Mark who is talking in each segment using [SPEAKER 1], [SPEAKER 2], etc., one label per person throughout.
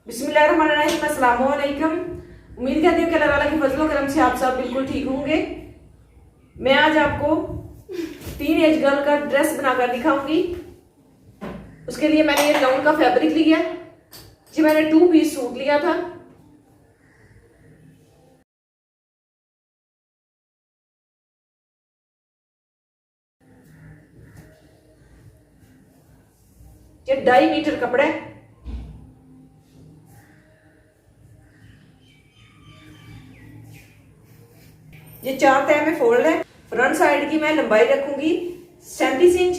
[SPEAKER 1] बिस्मिल्लाहिर्रहमानिर्रहीम, अस्सलाम वालेकुम। उम्मीद करती हूँ कि अल्लाह ताला की फजल व करम से आप सब बिल्कुल ठीक होंगे। मैं आज आपको टीन एज गर्ल का ड्रेस बनाकर दिखाऊंगी। उसके लिए मैंने ये लाउन का फैब्रिक लिया, जी मैंने 2 पीस सूट लिया था। ये 2.5 मीटर कपड़ा है। ये 4 तह में फोल्ड है। फ्रंट साइड की मैं लंबाई रखूंगी 37 इंच।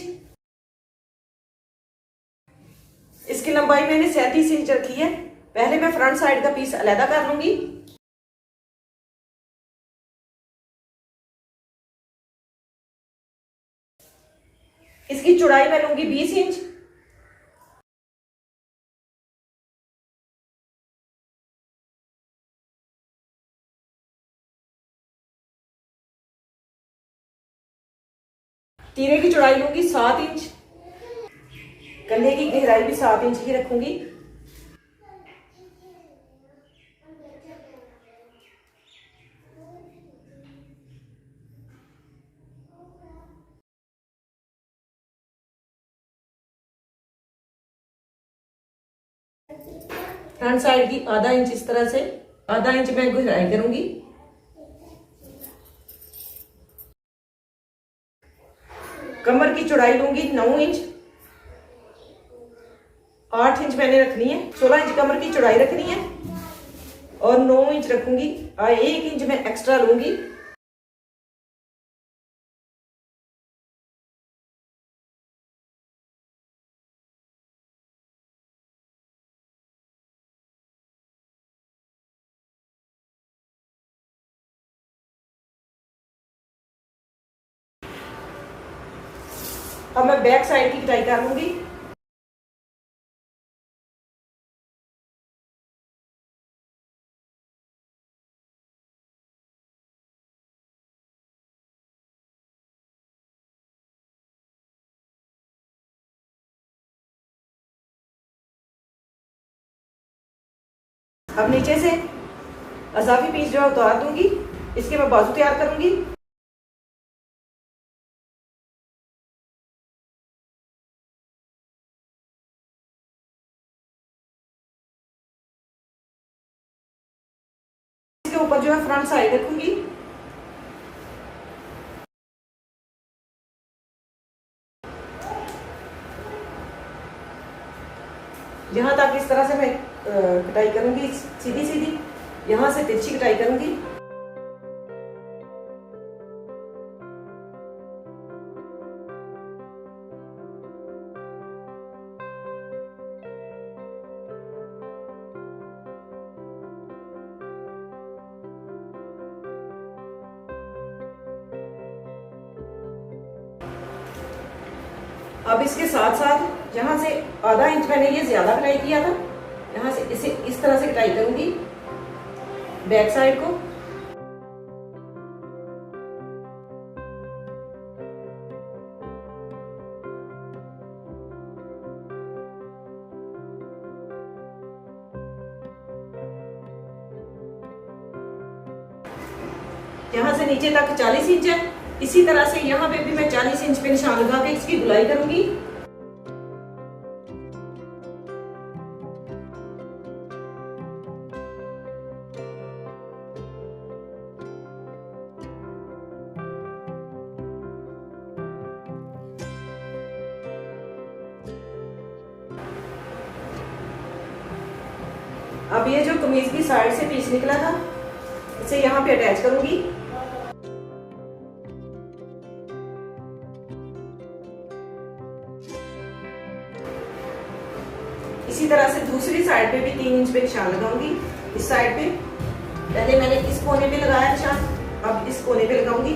[SPEAKER 1] इसकी लंबाई मैंने 37 इंच रखी है। पहले मैं फ्रंट साइड का पीस अलग कर लूंगी। इसकी चौड़ाई मैं लूंगी 20 इंच। तीरे की चौड़ाई लूंगी 7 इंच। गले की गहराई भी 7 इंच की रखूंगी। फ्रंट साइड की आधा इंच इस तरह से, आधा इंच मैं गहराई करूंगी। कमर की चौड़ाई लूंगी 9 इंच। 8 इंच मैंने रखनी है। 16 इंच कमर की चौड़ाई रखनी है और 9 इंच रखूंगी और 1 इंच मैं एक्स्ट्रा लूंगी। अब मैं बैक साइड की कटाई कर लूंगी। अब नीचे से अजाफी पीस जो उतार दूंगी। इसके मैं बाजू तैयार करूंगी। इसके ऊपर जो है फ्रंट साइड रखूंगी। यहाँ तक इस तरह से मैं कटाई करूंगी, सीधी सीधी। यहाँ से तिरछी कटाई करूंगी। अब इसके साथ साथ यहाँ से आधा इंच मैंने ये ज्यादा कटाई किया था। यहाँ से इसे इस तरह से कटाई करूंगी बैक साइड को। यहाँ से नीचे तक 40 इंच है। इसी तरह से यहाँ पे भी मैं 40 इंच पे निशान लगा के इसकी गुलाई करूंगी। अब ये जो कमीज की साइड से पीस निकला था, इसे यहाँ पे अटैच करूंगी। इसी तरह से दूसरी साइड पे भी 3 इंच पे निशान लगाऊंगी। इस साइड पे पहले मैंने इस कोने पे लगाया निशान, अब इस कोने पे लगाऊंगी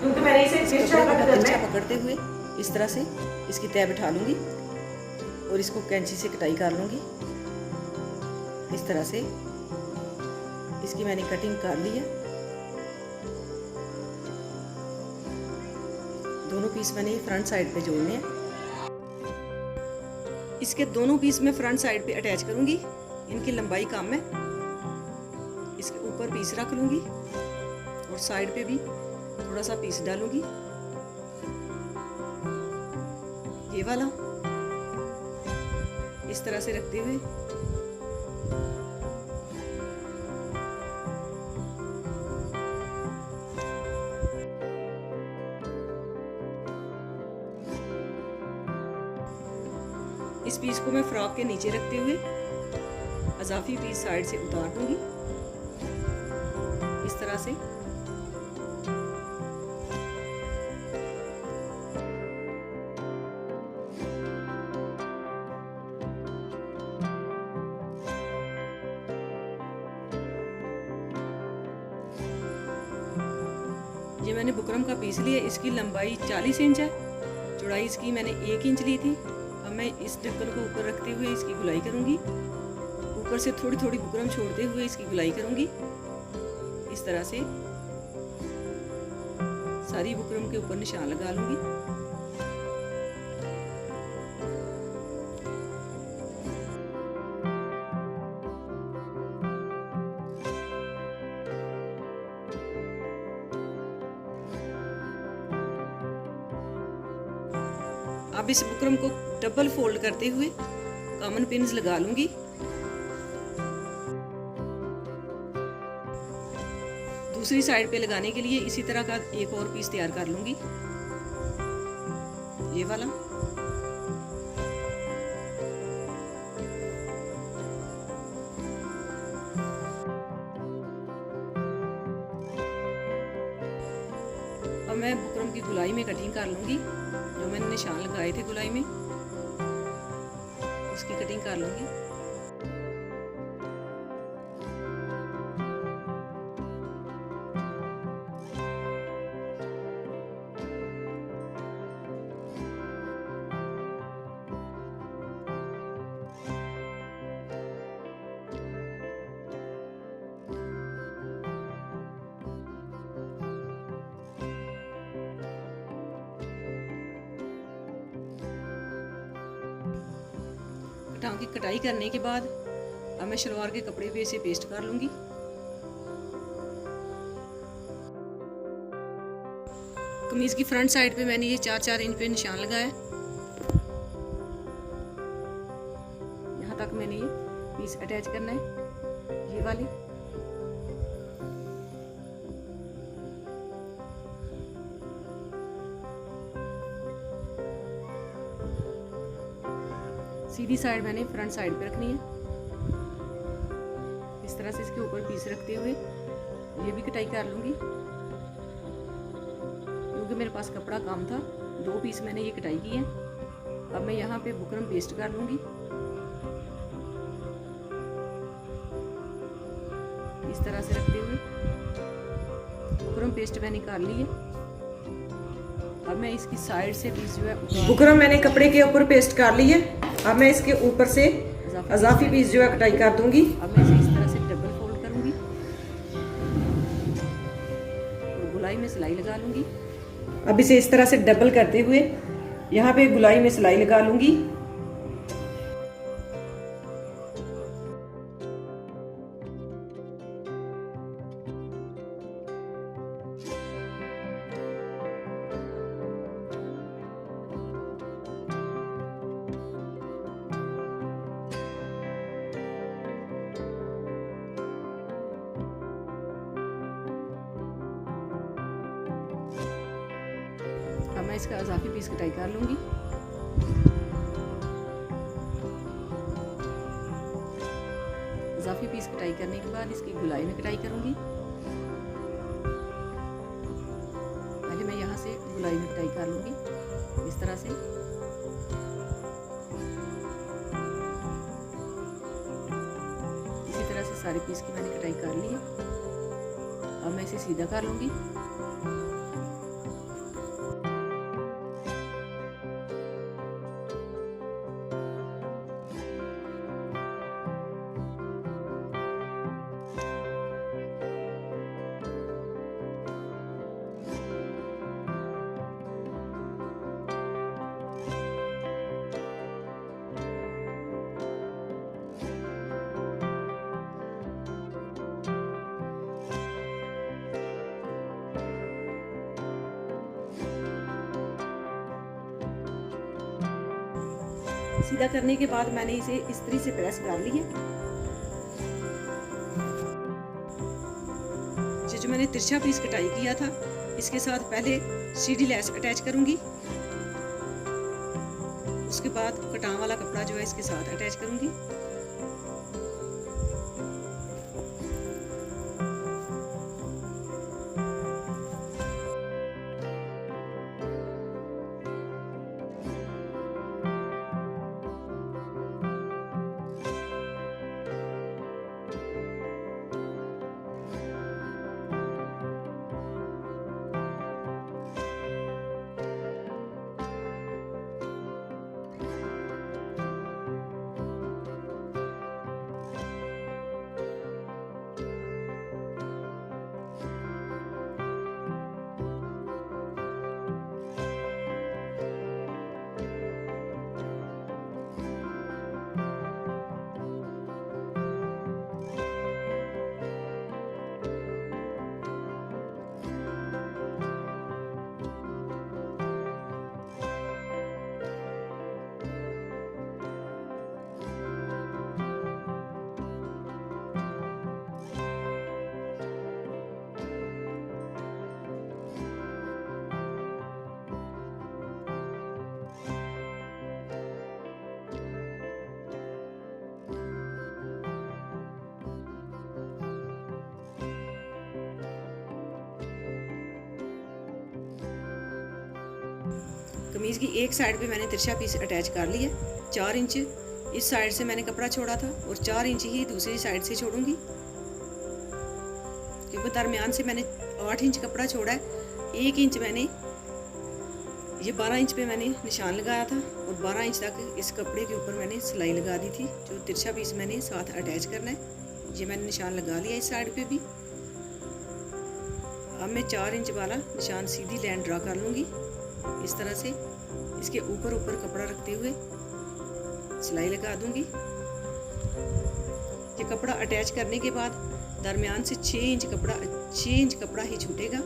[SPEAKER 1] क्योंकि मैंने इसे तिरछा कट करना है।
[SPEAKER 2] पकड़ते हुए इस तरह से इसकी तह बिठा लूंगी और इसको कैंची से कटाई कर लूंगी। इस तरह से इसकी मैंने कटिंग कर ली है। दोनों पीस मैंने फ्रंट साइड पे जोड़ने हैं। इसके दोनों पीस मैं फ्रंट साइड पे अटैच करूंगी। इनकी लंबाई कम है, इसके ऊपर पीस रख लूंगी और साइड पे भी थोड़ा सा पीस डालूंगी, ये वाला इस तरह से रखते हुए इस पीस को मैं फ्रॉक के नीचे रखते हुए अजाफी पीस साइड से उतार दूंगी इस तरह से। ये मैंने बुकरम का पीस लिया, इसकी लंबाई 40 इंच है, चौड़ाई इसकी मैंने 1 इंच ली थी। अब मैं इस ढक्कन को ऊपर रखते हुए इसकी गुलाई करूंगी, ऊपर से थोड़ी थोड़ी बुकरम छोड़ते हुए इसकी गुलाई करूंगी इस तरह से। सारी बुकरम के ऊपर निशान लगा लूंगी। अब इस बुकरम को डबल फोल्ड करते हुए कॉमन पिन्स लगा लूंगी। दूसरी साइड पे लगाने के लिए इसी तरह का एक और पीस तैयार कर लूंगी, ये वाला। अब मैं बुकरम की गुलाई में कटिंग कर लूंगी, जो मैंने निशान लगाए थे गुलाई में उसकी कटिंग कर लूंगी। टांग की कटाई करने के बाद अब मैं शलवार के कपड़े पे इसे पेस्ट कर लूंगी। कमीज की फ्रंट साइड पे मैंने ये 4-4 इंच पे निशान लगाया, यहाँ तक मैंने ये पीस अटैच करना है, ये वाली। सीधी साइड मैंने फ्रंट साइड पे रखनी है इस तरह से। इसके ऊपर पीस रखते हुए ये भी कटाई कर लूंगी, क्योंकि मेरे पास कपड़ा कम था, 2 पीस मैंने ये कटाई की है। अब मैं यहाँ पे बुकरम पेस्ट कर लूंगी इस तरह से रखते हुए। बुकरम पेस्ट मैंने कर ली है। अब मैं इसकी साइड से पीस जो है
[SPEAKER 1] बुकरम मैंने कपड़े के ऊपर पेस्ट कर ली है। अब मैं इसके ऊपर से अजाफी पीस जो है कटाई कर दूंगी।
[SPEAKER 2] अब मैं इसे इस तरह से डबल फोल्ड करूंगी और गुलाई में सिलाई लगा लूंगी।
[SPEAKER 1] अब इसे इस तरह से डबल करते हुए यहाँ पे गुलाई में सिलाई लगा लूंगी।
[SPEAKER 2] अब मैं इसका अजाफी पीस कटाई कर लूंगी। अजाफी पीस कटाई करने के बाद इसकी गुलाई में कटाई करूंगी। पहले मैं यहाँ से गुलाई में कटाई कर लूंगी इस तरह से। इसी तरह से सारे पीस की मैंने कटाई कर ली है। अब मैं इसे सीधा कर लूंगी। सीधा करने के बाद मैंने इसे इस्त्री से प्रेस कर लिया। जो मैंने तिरछा पीस कटाई किया था इसके साथ पहले सीधी लेस अटैच करूंगी, उसके बाद कटान वाला कपड़ा जो है इसके साथ अटैच करूंगी। कमीज की एक साइड पे मैंने तिरछा पीस अटैच कर लिया। 4 इंच इस साइड से मैंने कपड़ा छोड़ा था और 4 इंच ही दूसरी साइड से छोड़ूंगी, क्योंकि दरमियान से मैंने 8 इंच कपड़ा छोड़ा है। 1 इंच मैंने ये 12 इंच पे मैंने निशान लगाया था और 12 इंच तक इस कपड़े के ऊपर मैंने सिलाई लगा दी थी। जो तिरछा पीस मैंने साथ अटैच करना है, ये मैंने निशान लगा लिया इस साइड पे भी। अब मैं 4 इंच वाला निशान सीधी लाइन ड्रा कर लूँगी इस तरह से। इसके ऊपर कपड़ा रखते हुए सिलाई लगा दूंगी। ये कपड़ा अटैच करने के बाद दरमियान से 6 इंच कपड़ा ही छूटेगा।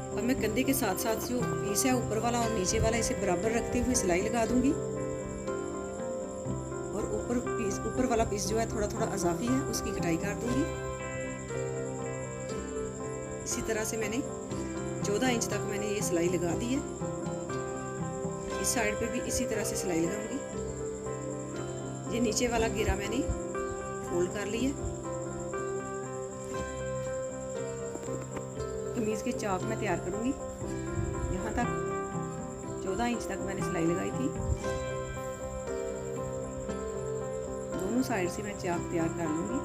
[SPEAKER 2] अब मैं कंधे के साथ साथ जो पीस है ऊपर वाला और नीचे वाला इसे बराबर रखते हुए सिलाई लगा दूंगी और ऊपर वाला पीस जो है थोड़ा थोड़ा अजाफी है उसकी कटाई कर दूंगी। इसी तरह से मैंने 14 इंच तक मैंने ये सिलाई लगा दी है। इस साइड पे भी इसी तरह से सिलाई लगाऊंगी। ये नीचे वाला घेरा मैंने फोल्ड कर लिया। कमीज के चाक में तैयार करूंगी। यहाँ तक 14 इंच तक मैंने सिलाई लगाई थी। दोनों साइड से मैं चाक तैयार कर लूंगी।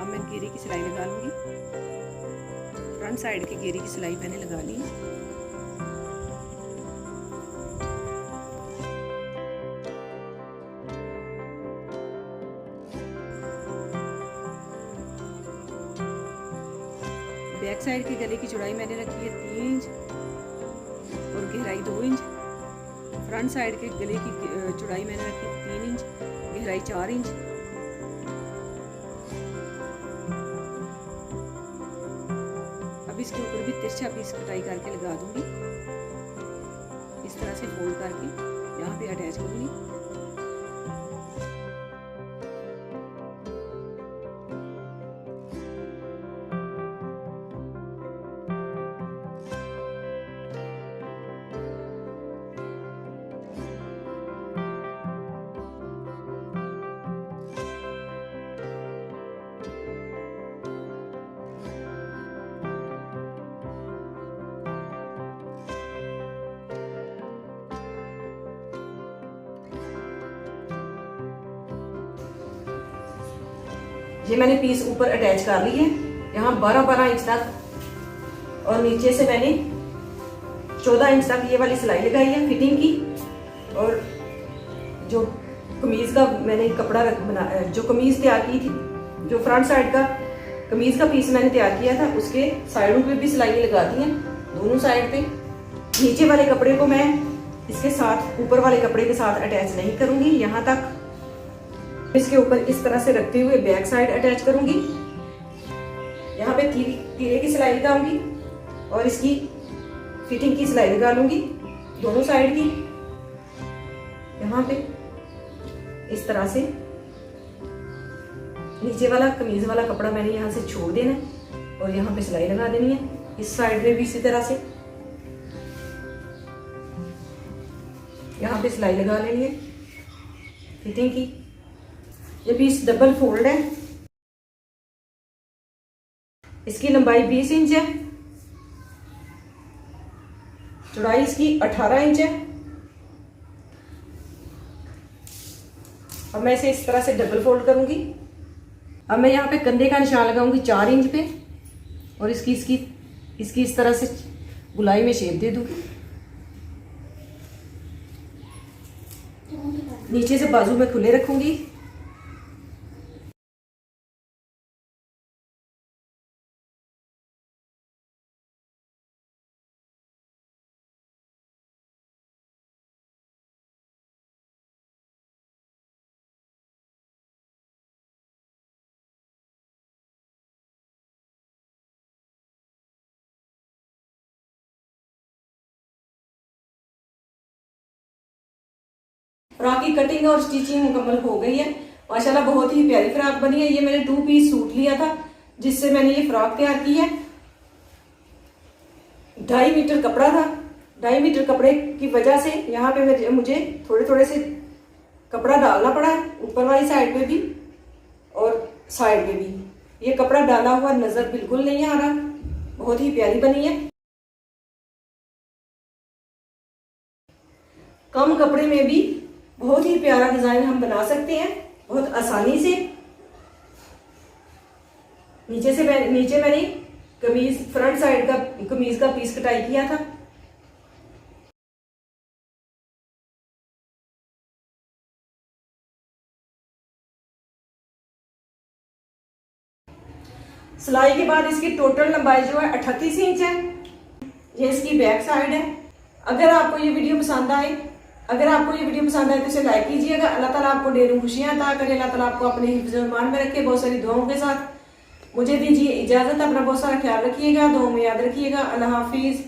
[SPEAKER 2] अब मैं घेरे की सिलाई लगा लूंगी। फ्रंट साइड के घेरे की सिलाई मैंने लगा ली है। बैक साइड के गले की चौड़ाई मैंने रखी है 3 इंच और गहराई 2 इंच। फ्रंट साइड के गले की चौड़ाई मैंने रखी है 3 इंच, गहराई 4 इंच। अब इसके ऊपर भी तिरछा पीस कटाई करके लगा दूंगी। इस तरह से फोल्ड करके यहाँ पे अटैच करूंगी।
[SPEAKER 1] ये मैंने पीस ऊपर अटैच कर ली है, यहाँ 12-12 इंच तक, और नीचे से मैंने 14 इंच तक ये वाली सिलाई लगाई है फिटिंग की। और जो कमीज का मैंने कपड़ा जो कमीज तैयार की थी, जो फ्रंट साइड का कमीज का पीस मैंने तैयार किया था, उसके साइडों पे भी सिलाई लगा दी है, दोनों साइड पे। नीचे वाले कपड़े को मैं इसके साथ ऊपर वाले कपड़े के साथ अटैच नहीं करूंगी, यहाँ तक इसके ऊपर इस तरह से रखते हुए बैक साइड अटैच करूंगी। यहाँ पे तीरे की सिलाई लगाऊंगी और इसकी फिटिंग की सिलाई लगा लूंगी दोनों साइड की। यहाँ पे इस तरह से नीचे वाला कमीज वाला कपड़ा मैंने यहाँ से छोड़ देना है और यहाँ पे सिलाई लगा देनी है। इस साइड में भी इसी तरह से यहाँ पे सिलाई लगा लेनी है फिटिंग की। ये पीस डबल फोल्ड है, इसकी लंबाई 20 इंच है, चौड़ाई इसकी 18 इंच है। अब मैं इसे इस तरह से डबल फोल्ड करूंगी। अब मैं यहाँ पे कंधे का निशान लगाऊंगी 4 इंच पे और इसकी इस तरह से गुलाई में शेप दे दूंगी। नीचे से बाजू में खुले रखूंगी। फ्रॉक की कटिंग और स्टिचिंग मुकम्मल हो गई है। माशाल्लाह बहुत ही प्यारी फ्रॉक बनी है। ये मैंने 2 पीस सूट लिया था जिससे मैंने ये फ्रॉक तैयार की है। 2.5 मीटर कपड़ा था। 2.5 मीटर कपड़े की वजह से यहाँ पे मुझे थोड़े थोड़े से कपड़ा डालना पड़ा है, ऊपर वाली साइड पे भी और साइड पे भी। ये कपड़ा डाला हुआ नजर बिल्कुल नहीं आ रहा। बहुत ही प्यारी बनी है। कम कपड़े में भी बहुत ही प्यारा डिजाइन हम बना सकते हैं बहुत आसानी से। नीचे मैंने कमीज फ्रंट साइड का कमीज का पीस कटाई किया था। सिलाई के बाद इसकी टोटल लंबाई जो है 38 इंच है। ये इसकी बैक साइड है। अगर आपको ये वीडियो पसंद आए तो इसे लाइक कीजिएगा। अल्लाह ताला आपको ढेरों खुशियां अता करे। अल्लाह ताला आपको अपने हिफ्ज़-ओ-ईमान में रखे, बहुत सारी दुआओं के साथ। मुझे दीजिए इजाजत। अपना बहुत सारा ख्याल रखिएगा, दुआओं में याद रखिएगा। अल्लाह हाफिज।